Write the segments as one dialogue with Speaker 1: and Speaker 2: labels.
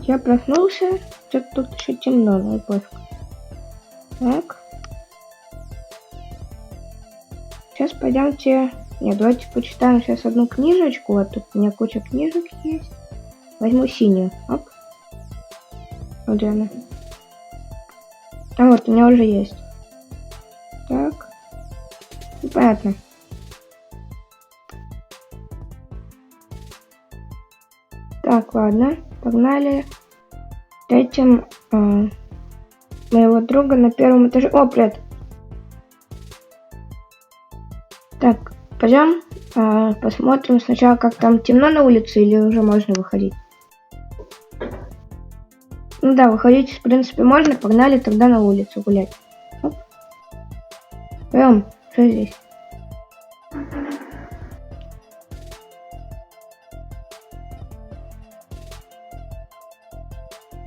Speaker 1: Фух, я проснулся. Что-то тут еще темно, но и пофиг. Так. Сейчас пойдемте... Нет, давайте почитаем сейчас одну книжечку. Вот тут у меня куча книжек есть. Возьму синюю. Оп. Вот где она. А вот, у меня уже есть. Так. Ну, понятно. Так, ладно. Погнали. Встретим моего друга на первом этаже. О, привет. Так, пойдем посмотрим сначала, как там темно на улице, или уже можно выходить. Ну да, выходить, в принципе, можно. Погнали тогда на улицу гулять. Оп. Прям, что здесь?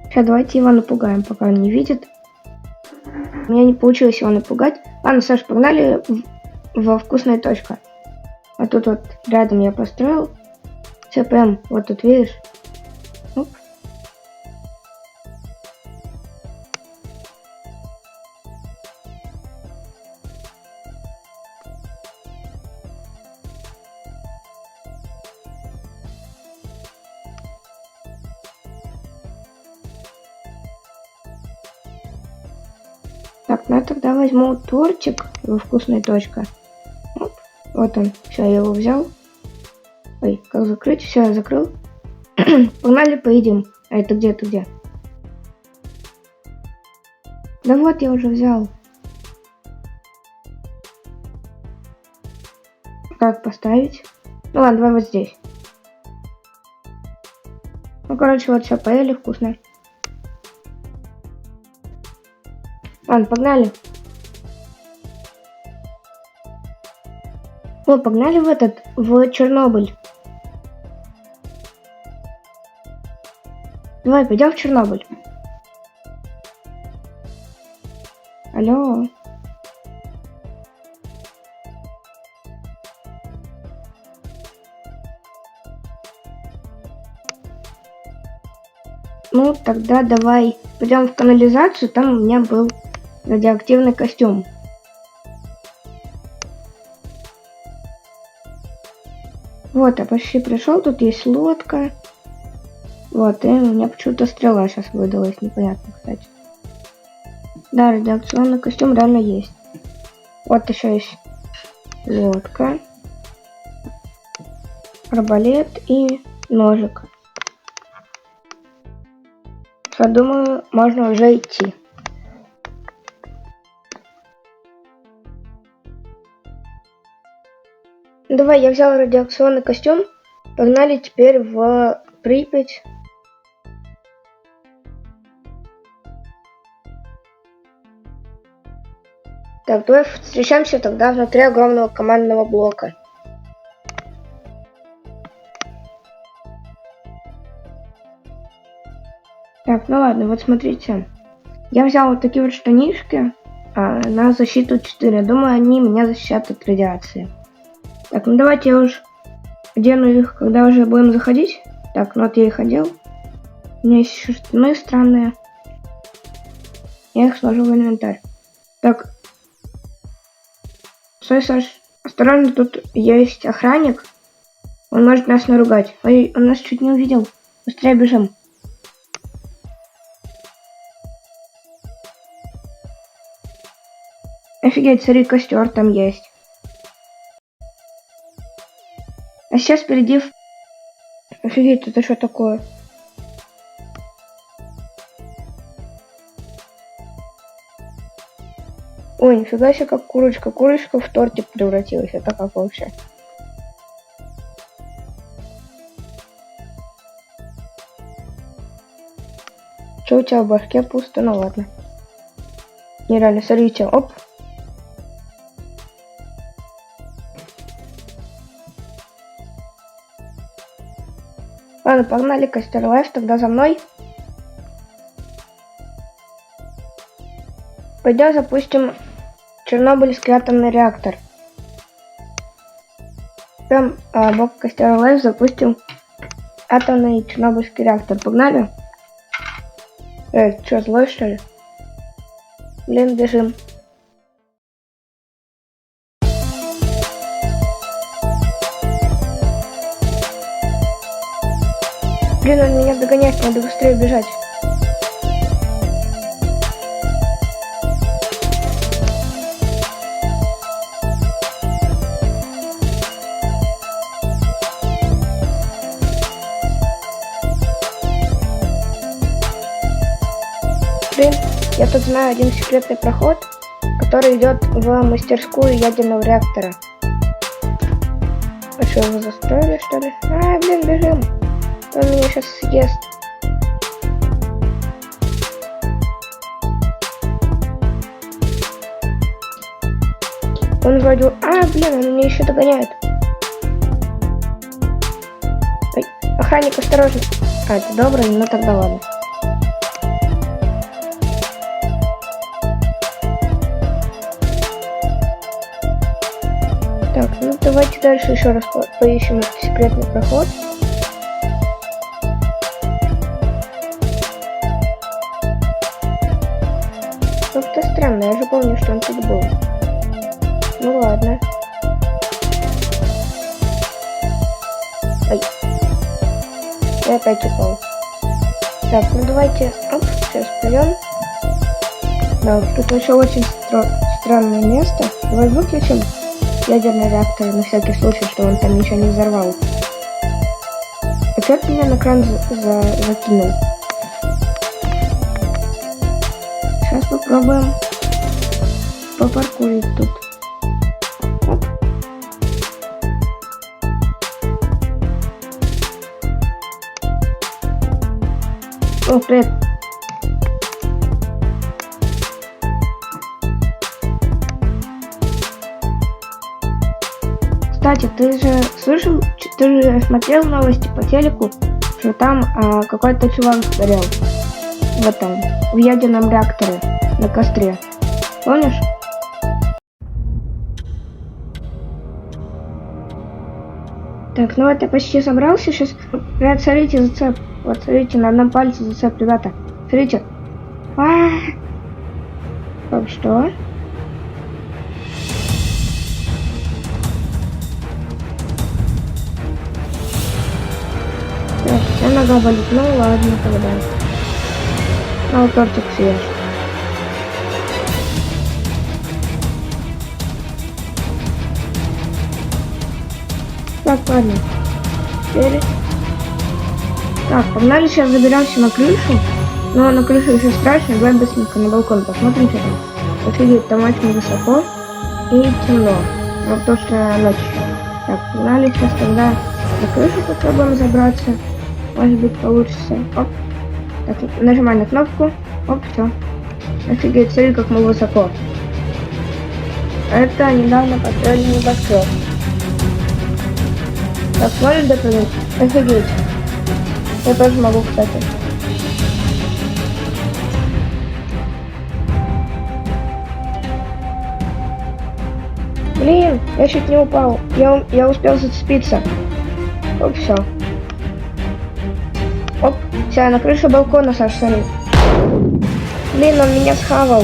Speaker 1: Сейчас давайте его напугаем, пока он не видит. У меня не получилось его напугать. Ладно, Саш, погнали во вкусная точка. А тут вот рядом я построил. Все прям вот тут, видишь? Оп. Так, ну я тогда возьму тортик во вкусная точка. Оп. Вот он. Все, я его взял. Ой, как закрыть? Все, я закрыл. Погнали, поедим. А это где? Это где? Да вот, я уже взял. Как поставить? Ну ладно, давай вот здесь. Ну, короче, вот все, поели, вкусно. Ладно, погнали. О, погнали в Чернобыль. Давай, пойдем в Чернобыль. Алло. Ну, тогда давай пойдем в канализацию, там у меня был радиоактивный костюм. Вот, я почти пришел, тут есть лодка. Вот, и у меня почему-то стрела сейчас выдалась, непонятно, кстати. Да, радиационный костюм реально есть. Вот еще есть лодка, арбалет и ножик. Я думаю, можно уже идти. Давай, я взял радиационный костюм. Погнали теперь в Припять. Так, давай встречаемся тогда внутри огромного командного блока. Так, ну ладно, вот смотрите. Я взял вот такие вот штанишки на защиту 4. Думаю, они меня защитят от радиации. Так, ну давайте я уж одену их, когда уже будем заходить. Так, ну вот я их одел. У меня есть еще штаны странные. Я их сложу в инвентарь. Так. Стой, Саш, осторожно, тут есть охранник. Он может нас наругать. Ой, он нас чуть не увидел. Быстрее бежим. Офигеть, смотри, костер там есть. А сейчас впереди... Офигеть, это что такое? Ой, нифига себе, как курочка. Курочка в тортик превратилась. Это как вообще? Че у тебя в башке пусто? Ну ладно. Нереально, смотрите, оп. Ладно, погнали, Костер Лайф, тогда за мной. Пойдем запустим Чернобыльский атомный реактор. Прям бок Костер Лайф запустим атомный Чернобыльский реактор. Погнали. Что, злой, что ли? Блин, бежим. Блин, он меня догоняет, надо быстрее бежать. Блин, я тут знаю один секретный проход, который идет в мастерскую ядерного реактора. А что, его застроили, что ли? А, блин, бежим. Он меня сейчас съест. Он вроде... А, блин, он меня еще догоняет. Ой, охранник, осторожно. А, это добрый, ну тогда ладно. Так, ну давайте дальше еще раз поищем этот секретный проход. Как-то странно, я же помню, что он тут был. Ну ладно. Ой. Я опять упал. Так, ну давайте... Оп, сейчас пойдем. Да, тут еще очень странное место. Давай выключим ядерный реактор на всякий случай, что он там ничего не взорвал. Опять меня на кран закинул. Сейчас попробуем попаркурить тут. Оп. О, привет. Кстати, ты же слышал, ты же смотрел новости по телеку, что там какой-то чувак сгорел в ядерном реакторе на костре. Помнишь? Так, ну вот я почти собрался сейчас. Ребят, смотрите, зацеп. Вот, смотрите, на одном пальце зацеп, ребята. Смотрите. Так, что? Так, вся нога болит. Ну ладно, тогда. Ну, тортик съешь. Так, ладно. Теперь... Так, погнали, сейчас заберемся на крышу. Но на крышу еще страшно. Давай быстренько на балкон посмотрим, что там. Офигеть, там очень высоко и темно. Вот то, что ночь. Так, погнали, сейчас тогда на крышу попробуем забраться. Может быть, получится. Оп. Так, нажимай на кнопку. Оп, все. Офигеть, смотри, как мы высоко. Это недавно построили небоскреб. Так, можешь допрыгнуть? Офигеть. Я тоже могу, кстати. Блин, я чуть не упал. Я успел зацепиться. Оп, все. Оп, все, на крыше балкона, Саша, смотри. Блин, он меня схавал.